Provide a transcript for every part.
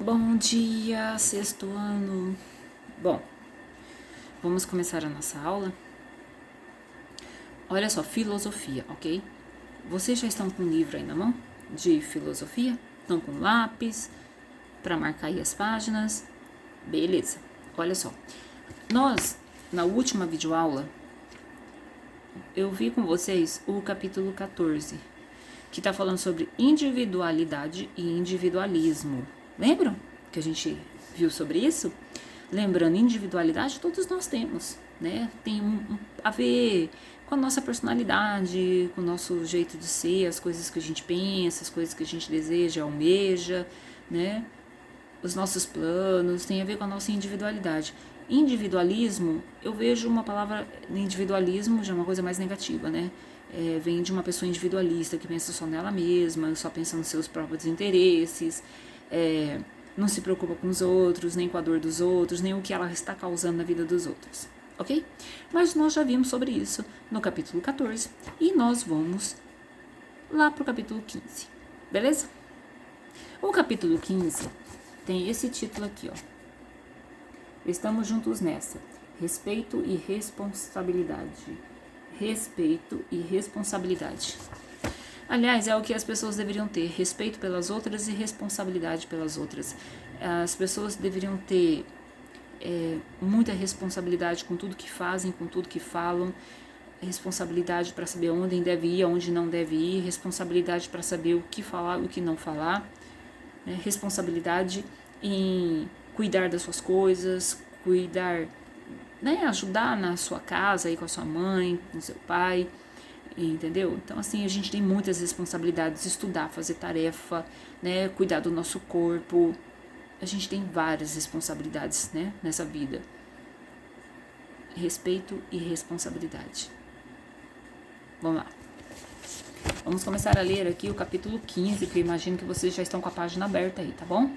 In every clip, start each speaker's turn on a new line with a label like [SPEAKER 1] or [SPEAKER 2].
[SPEAKER 1] Bom dia, sexto ano. Bom, vamos começar a nossa aula. Olha só, filosofia, ok? Vocês já estão com um livro aí na mão de filosofia? Estão com lápis para marcar aí as páginas? Beleza. Olha só, nós, na última videoaula, eu vi com vocês o capítulo 14, que está falando sobre individualidade e individualismo. Lembram que a gente viu sobre isso? Lembrando, individualidade todos nós temos, né? Tem a ver com a nossa personalidade, com o nosso jeito de ser, as coisas que a gente pensa, as coisas que a gente deseja, almeja, né? Os nossos planos, tem a ver com a nossa individualidade. Individualismo, eu vejo uma palavra, individualismo já é uma coisa mais negativa, né? Vem de uma pessoa individualista que pensa só nela mesma, só pensa nos seus próprios interesses, não se preocupa com os outros, nem com a dor dos outros, nem o que ela está causando na vida dos outros, ok? Mas nós já vimos sobre isso no capítulo 14 e nós vamos lá para o capítulo 15, beleza? O capítulo 15 tem esse título aqui, ó. Estamos juntos nessa. Respeito e responsabilidade. Respeito e responsabilidade. Aliás, é o que as pessoas deveriam ter: respeito pelas outras e responsabilidade pelas outras. As pessoas deveriam ter muita responsabilidade com tudo que fazem, com tudo que falam, responsabilidade para saber onde deve ir, aonde não deve ir, responsabilidade para saber o que falar, o que não falar, né? Responsabilidade em cuidar das suas coisas, cuidar, né? Ajudar na sua casa, aí com a sua mãe, com seu pai. Entendeu? Então, assim, a gente tem muitas responsabilidades: estudar, fazer tarefa, né? Cuidar do nosso corpo. A gente tem várias responsabilidades, né? Nessa vida. Respeito e responsabilidade. Vamos lá. Vamos começar a ler aqui o capítulo 15, porque eu imagino que vocês já estão com a página aberta aí, tá bom?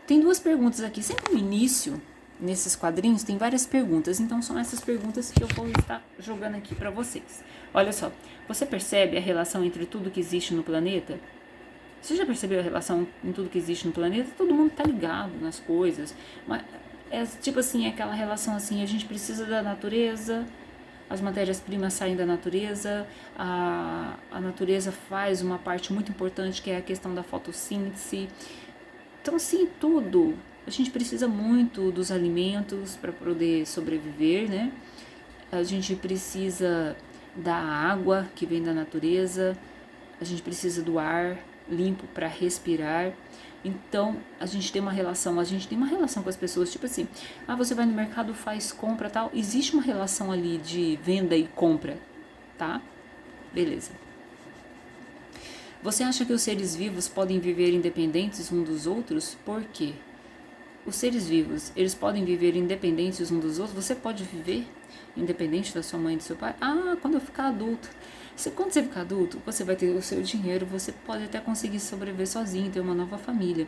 [SPEAKER 1] Tem duas perguntas aqui. Sempre no início, nesses quadrinhos, tem várias perguntas, então são essas perguntas que eu vou estar jogando aqui para vocês. Olha só, você percebe a relação entre tudo que existe no planeta? Você já percebeu a relação em tudo que existe no planeta? Todo mundo tá ligado nas coisas, mas é tipo assim, aquela relação assim: a gente precisa da natureza, as matérias-primas saem da natureza, a natureza faz uma parte muito importante, que é a questão da fotossíntese. Então, sim, tudo. A gente precisa muito dos alimentos para poder sobreviver, né? A gente precisa da água que vem da natureza, a gente precisa do ar limpo para respirar. Então, a gente tem uma relação com as pessoas, tipo assim: você vai no mercado, faz compra, tal. Existe uma relação ali de venda e compra, tá? Beleza. Você acha que os seres vivos podem viver independentes uns dos outros? Por quê? Os seres vivos, eles podem viver independentes uns dos outros? Você pode viver independente da sua mãe e do seu pai? Quando eu ficar adulto. Quando você ficar adulto, você vai ter o seu dinheiro, você pode até conseguir sobreviver sozinho, ter uma nova família.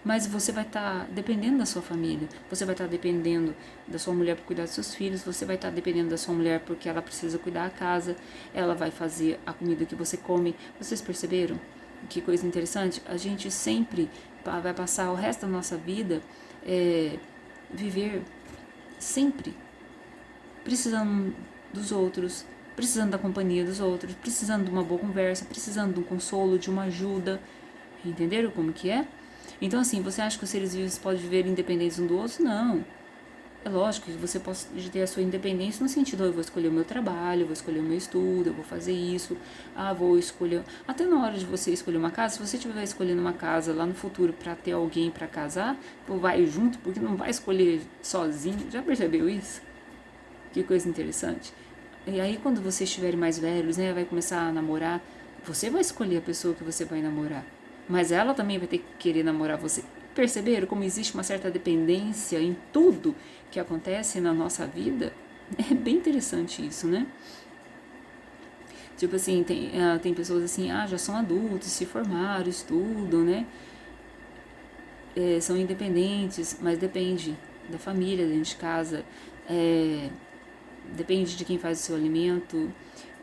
[SPEAKER 1] Mas você vai estar dependendo da sua família, você vai estar dependendo da sua mulher para cuidar dos seus filhos, você vai estar dependendo da sua mulher porque ela precisa cuidar da casa, ela vai fazer a comida que você come. Vocês perceberam? Que coisa interessante? A gente sempre vai passar o resto da nossa vida viver sempre precisando dos outros, precisando da companhia dos outros, precisando de uma boa conversa, precisando de um consolo, de uma ajuda. Entenderam como que é? Então, assim, você acha que os seres vivos podem viver independentes um do outro? Não. É lógico que você pode ter a sua independência no sentido: eu vou escolher o meu trabalho, eu vou escolher o meu estudo, eu vou fazer isso, vou escolher... Até na hora de você escolher uma casa, se você estiver escolhendo uma casa lá no futuro para ter alguém para casar, vai junto, porque não vai escolher sozinho. Já percebeu isso? Que coisa interessante. E aí, quando vocês estiverem mais velhos, né, vai começar a namorar, você vai escolher a pessoa que você vai namorar, mas ela também vai ter que querer namorar você. Perceberam como existe uma certa dependência em tudo que acontece na nossa vida? É bem interessante isso, né? Tipo assim, tem pessoas assim: já são adultos, se formaram, estudam, né? São independentes, mas depende da família dentro de casa, depende de quem faz o seu alimento,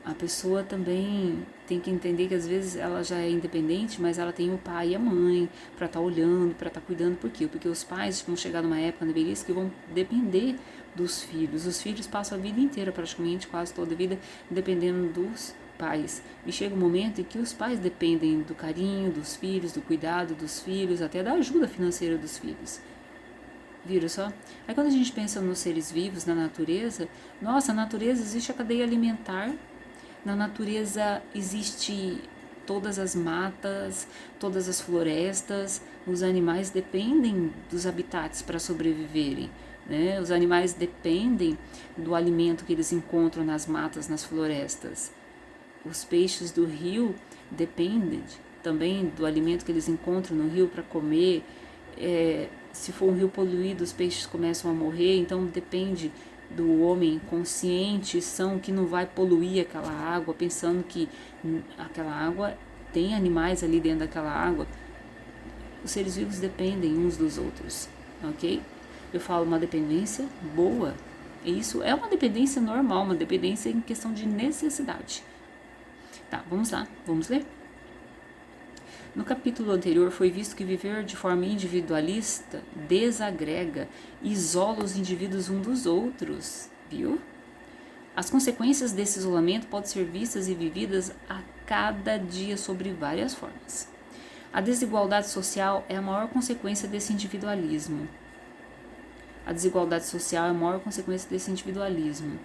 [SPEAKER 1] A pessoa também tem que entender que às vezes ela já é independente, mas ela tem o pai e a mãe para estar olhando, para estar cuidando. Por quê? Porque os pais vão chegar numa época na velhice que vão depender dos filhos. Os filhos passam a vida inteira, praticamente quase toda a vida, dependendo dos pais. E chega um momento em que os pais dependem do carinho dos filhos, do cuidado dos filhos, até da ajuda financeira dos filhos. Viram só? Aí quando a gente pensa nos seres vivos, na natureza, nossa, na natureza existe a cadeia alimentar. Na natureza existe todas as matas, todas as florestas, os animais dependem dos habitats para sobreviverem, né? Os animais dependem do alimento que eles encontram nas matas, nas florestas. Os peixes do rio dependem também do alimento que eles encontram no rio para comer. Se for um rio poluído, os peixes começam a morrer, então depende do homem consciente, são que não vai poluir aquela água, pensando que aquela água tem animais ali dentro daquela água. Os seres vivos dependem uns dos outros, ok? Eu falo uma dependência boa. Isso é uma dependência normal, uma dependência em questão de necessidade. Tá, vamos lá, vamos ler? No capítulo anterior foi visto que viver de forma individualista desagrega, isola os indivíduos uns dos outros, viu? As consequências desse isolamento podem ser vistas e vividas a cada dia sobre várias formas. A desigualdade social é a maior consequência desse individualismo. A desigualdade social é a maior consequência desse individualismo.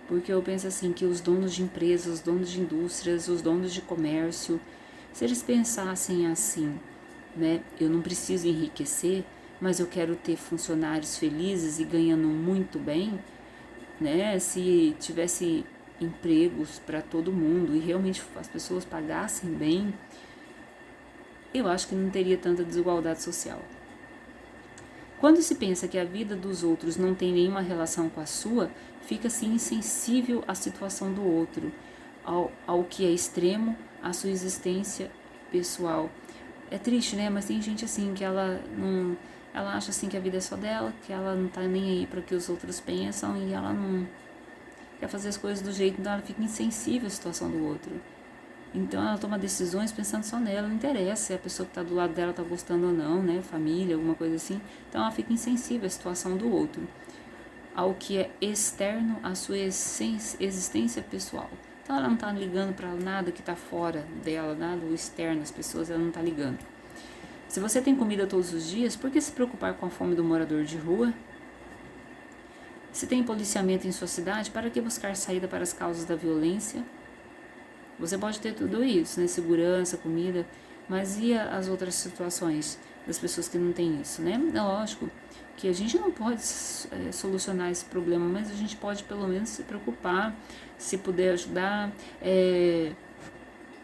[SPEAKER 1] Porque eu penso assim, que os donos de empresas, os donos de indústrias, os donos de comércio, se eles pensassem assim, né, eu não preciso enriquecer, mas eu quero ter funcionários felizes e ganhando muito bem, né, se tivesse empregos para todo mundo e realmente as pessoas pagassem bem, eu acho que não teria tanta desigualdade social. Quando se pensa que a vida dos outros não tem nenhuma relação com a sua, fica-se insensível à situação do outro, ao que é extremo, à sua existência pessoal. É triste, né? Mas tem gente assim que ela acha assim que a vida é só dela, que ela não tá nem aí para o que os outros pensam e ela não quer fazer as coisas do jeito, então ela fica insensível à situação do outro. Então ela toma decisões pensando só nela, não interessa se a pessoa que está do lado dela está gostando ou não, né? Família, alguma coisa assim. Então ela fica insensível à situação do outro, ao que é externo à sua existência pessoal. Então ela não está ligando para nada que está fora dela, nada externo, as pessoas, ela não está ligando. Se você tem comida todos os dias, por que se preocupar com a fome do morador de rua? Se tem policiamento em sua cidade, para que buscar saída para as causas da violência? Você pode ter tudo isso, né? Segurança, comida, mas e as outras situações das pessoas que não têm isso, né? É lógico que a gente não pode solucionar esse problema, mas a gente pode pelo menos se preocupar, se puder ajudar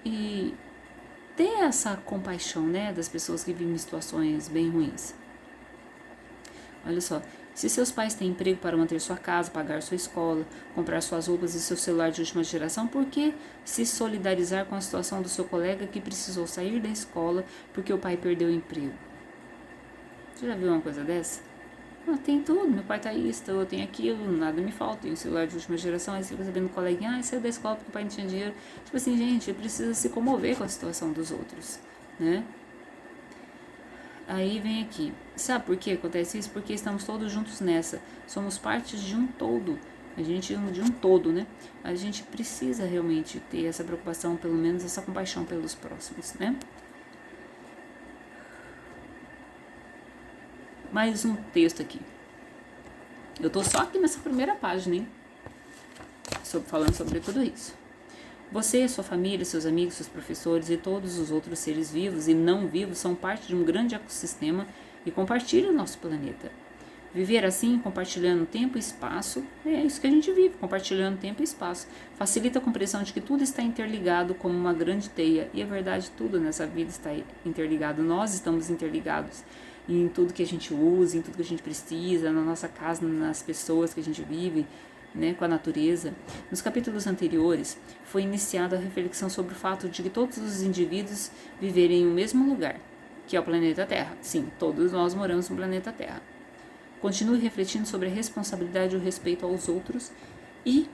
[SPEAKER 1] e ter essa compaixão, né, das pessoas que vivem em situações bem ruins. Olha só, se seus pais têm emprego para manter sua casa, pagar sua escola, comprar suas roupas e seu celular de última geração, por que se solidarizar com a situação do seu colega que precisou sair da escola porque o pai perdeu o emprego? Você já viu uma coisa dessa? Tem tudo, meu pai tá isso, eu tenho aquilo, nada me falta, tenho um celular de última geração, aí você fica sabendo do coleguinha, saiu da escola porque o pai não tinha dinheiro. Tipo assim, gente, precisa se comover com a situação dos outros, né? Aí vem aqui, sabe por que acontece isso? Porque estamos todos juntos nessa, somos partes de um todo, a gente de um todo, né? A gente precisa realmente ter essa preocupação, pelo menos essa compaixão pelos próximos, né? Mais um texto aqui. Eu tô só aqui nessa primeira página, hein? Falando sobre tudo isso. Você, sua família, seus amigos, seus professores e todos os outros seres vivos e não vivos são parte de um grande ecossistema e compartilham o nosso planeta. Viver assim, compartilhando tempo e espaço, é isso que a gente vive, compartilhando tempo e espaço. Facilita a compreensão de que tudo está interligado como uma grande teia. E é verdade, tudo nessa vida está interligado. Nós estamos interligados em tudo que a gente usa, em tudo que a gente precisa, na nossa casa, nas pessoas que a gente vive, né, com a natureza. Nos capítulos anteriores, foi iniciada a reflexão sobre o fato de que todos os indivíduos viverem em um mesmo lugar, que é o planeta Terra. Sim, todos nós moramos no planeta Terra. Continue refletindo sobre a responsabilidade e o respeito aos outros e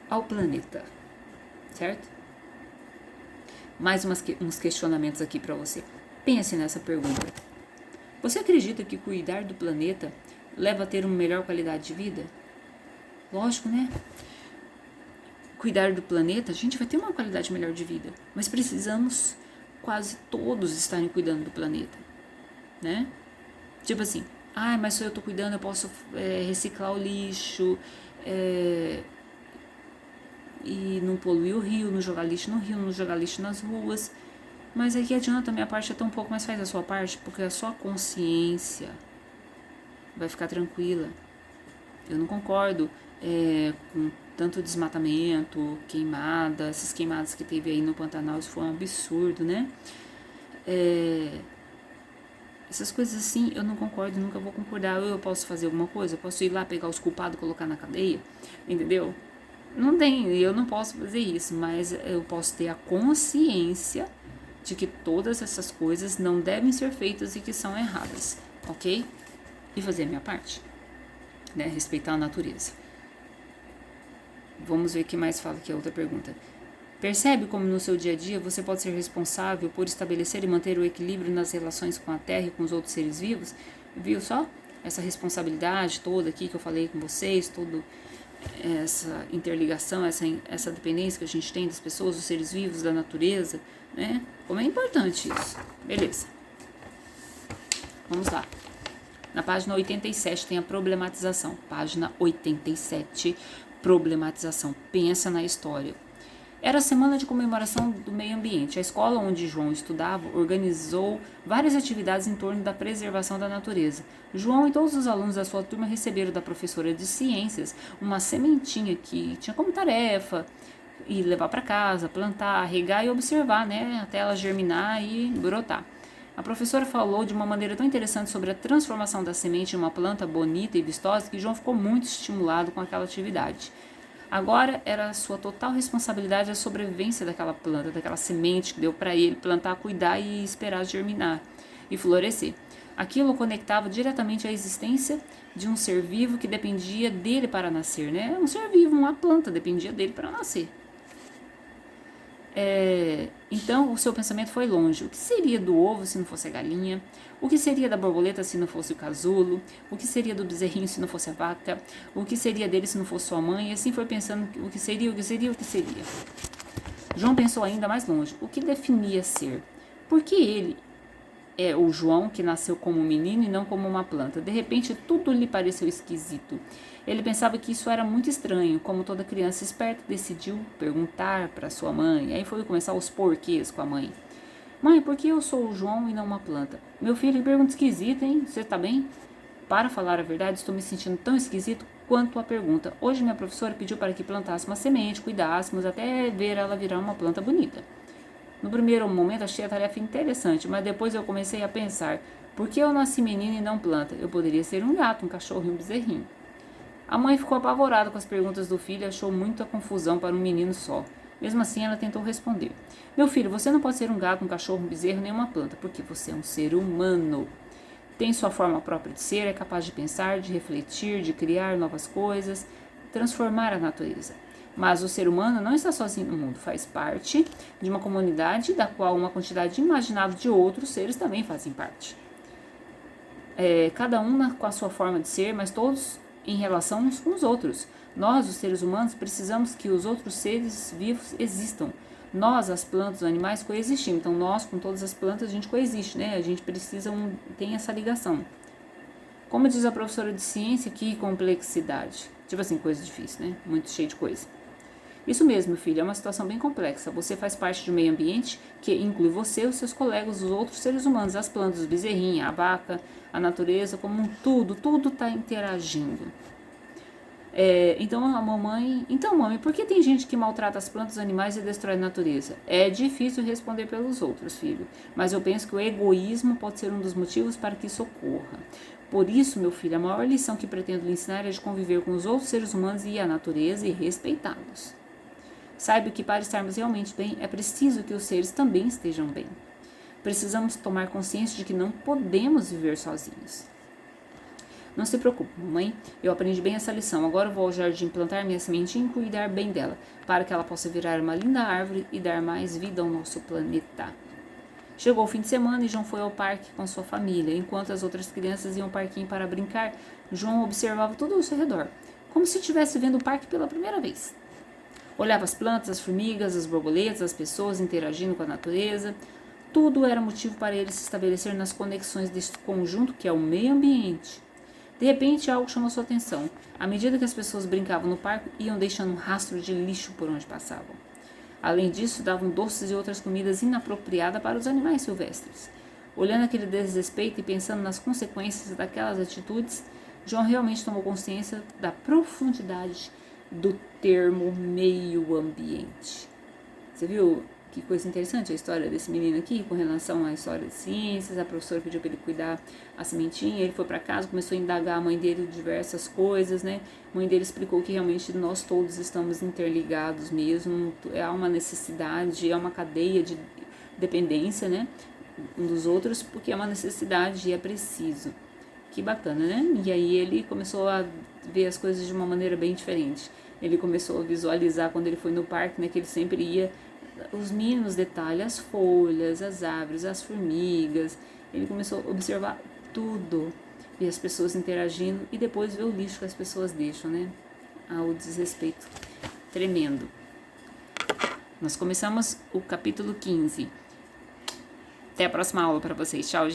[SPEAKER 1] ao planeta, certo? Mais uns questionamentos aqui para você. Pense nessa pergunta. Você acredita que cuidar do planeta leva a ter uma melhor qualidade de vida? Lógico, né? Cuidar do planeta, a gente vai ter uma qualidade melhor de vida, mas precisamos quase todos estarem cuidando do planeta, né? Tipo assim, mas se eu tô cuidando, eu posso reciclar o lixo, e não poluir o rio, não jogar lixo no rio, não jogar lixo nas ruas. Mas aí que adianta, a minha parte é tão pouco, mas faz a sua parte, porque a sua consciência vai ficar tranquila. Eu não concordo com tanto desmatamento, queimada, essas queimadas que teve aí no Pantanal, isso foi um absurdo, né? Essas coisas assim, eu não concordo, nunca vou concordar. Eu posso fazer alguma coisa, eu posso ir lá pegar os culpados e colocar na cadeia, entendeu? Não tem, eu não posso fazer isso, mas eu posso ter a consciência de que todas essas coisas não devem ser feitas e que são erradas, ok? E fazer a minha parte, né? Respeitar a natureza. Vamos ver o que mais fala aqui a outra pergunta. Percebe como no seu dia a dia você pode ser responsável por estabelecer e manter o equilíbrio nas relações com a Terra e com os outros seres vivos? Viu só? Essa responsabilidade toda aqui que eu falei com vocês, toda essa interligação, essa dependência que a gente tem das pessoas, dos seres vivos, da natureza, né? Como é importante isso. Beleza. Vamos lá. Na página 87 tem a problematização. Página 87, problematização. Pensa na história. Era a semana de comemoração do meio ambiente. A escola onde João estudava organizou várias atividades em torno da preservação da natureza. João e todos os alunos da sua turma receberam da professora de ciências uma sementinha que tinha como tarefa ir levar para casa, plantar, regar e observar, né, até ela germinar e brotar. A professora falou de uma maneira tão interessante sobre a transformação da semente em uma planta bonita e vistosa que João ficou muito estimulado com aquela atividade. Agora era a sua total responsabilidade a sobrevivência daquela planta, daquela semente que deu para ele plantar, cuidar e esperar germinar e florescer. Aquilo o conectava diretamente à existência de um ser vivo que dependia dele para nascer, né? Um ser vivo, uma planta, dependia dele para nascer. Então o seu pensamento foi longe. O que seria do ovo se não fosse a galinha? O que seria da borboleta se não fosse o casulo? O que seria do bezerrinho se não fosse a vaca? O que seria dele se não fosse sua mãe? E assim foi pensando o que seria. João pensou ainda mais longe. O que definia ser? Por que ele é o João que nasceu como um menino e não como uma planta? De repente tudo lhe pareceu esquisito. Ele pensava que isso era muito estranho, como toda criança esperta decidiu perguntar para sua mãe. Aí foi começar os porquês com a mãe. Mãe, por que eu sou o João e não uma planta? Meu filho, que pergunta esquisita, hein? Você tá bem? Para falar a verdade, estou me sentindo tão esquisito quanto a pergunta. Hoje minha professora pediu para que plantasse uma semente, cuidássemos até ver ela virar uma planta bonita. No primeiro momento achei a tarefa interessante, mas depois eu comecei a pensar, por que eu nasci menino e não planta? Eu poderia ser um gato, um cachorro e um bezerrinho. A mãe ficou apavorada com as perguntas do filho e achou muita confusão para um menino só. Mesmo assim, ela tentou responder. Meu filho, você não pode ser um gato, um cachorro, um bezerro, nem uma planta, porque você é um ser humano. Tem sua forma própria de ser, é capaz de pensar, de refletir, de criar novas coisas, transformar a natureza. Mas o ser humano não está sozinho no mundo, faz parte de uma comunidade da qual uma quantidade inimaginável de outros seres também fazem parte. Cada um com a sua forma de ser, mas todos em relação uns com os outros. Nós, os seres humanos, precisamos que os outros seres vivos existam. Nós, as plantas, os animais, coexistimos. Então, nós, com todas as plantas, a gente coexiste, né? A gente precisa, tem essa ligação. Como diz a professora de ciência, que complexidade. Tipo assim, coisa difícil, né? Muito cheio de coisa. Isso mesmo, meu filho, é uma situação bem complexa. Você faz parte de um meio ambiente que inclui você, os seus colegas, os outros seres humanos, as plantas, os bezerrinhos, a vaca, a natureza, como um tudo está interagindo. Então, mãe, por que tem gente que maltrata as plantas, os animais e destrói a natureza? É difícil responder pelos outros, filho, mas eu penso que o egoísmo pode ser um dos motivos para que isso ocorra. Por isso, meu filho, a maior lição que pretendo lhe ensinar é de conviver com os outros seres humanos e a natureza e respeitá-los. Saiba que para estarmos realmente bem, é preciso que os seres também estejam bem. Precisamos tomar consciência de que não podemos viver sozinhos. Não se preocupe, mamãe, eu aprendi bem essa lição. Agora vou ao jardim plantar minha sementinha e cuidar bem dela, para que ela possa virar uma linda árvore e dar mais vida ao nosso planeta. Chegou o fim de semana e João foi ao parque com sua família. Enquanto as outras crianças iam ao parquinho para brincar, João observava tudo ao seu redor, como se estivesse vendo o parque pela primeira vez. Olhava as plantas, as formigas, as borboletas, as pessoas interagindo com a natureza. Tudo era motivo para ele se estabelecer nas conexões deste conjunto que é o meio ambiente. De repente, algo chamou sua atenção. À medida que as pessoas brincavam no parque, iam deixando um rastro de lixo por onde passavam. Além disso, davam doces e outras comidas inapropriadas para os animais silvestres. Olhando aquele desrespeito e pensando nas consequências daquelas atitudes, João realmente tomou consciência da profundidade do termo meio ambiente. Você viu que coisa interessante a história desse menino aqui com relação à história de ciências? A professora pediu para ele cuidar a sementinha, ele foi para casa, começou a indagar a mãe dele de diversas coisas, né? A mãe dele explicou que realmente nós todos estamos interligados mesmo, há uma necessidade, é uma cadeia de dependência, né? Um dos outros, porque é uma necessidade e é preciso. Que bacana, né? E aí ele começou a ver as coisas de uma maneira bem diferente. Ele começou a visualizar quando ele foi no parque, né? Que ele sempre ia, os mínimos detalhes, as folhas, as árvores, as formigas. Ele começou a observar tudo. Ver as pessoas interagindo e depois ver o lixo que as pessoas deixam, né? O desrespeito tremendo. Nós começamos o capítulo 15. Até a próxima aula para vocês. Tchau, gente.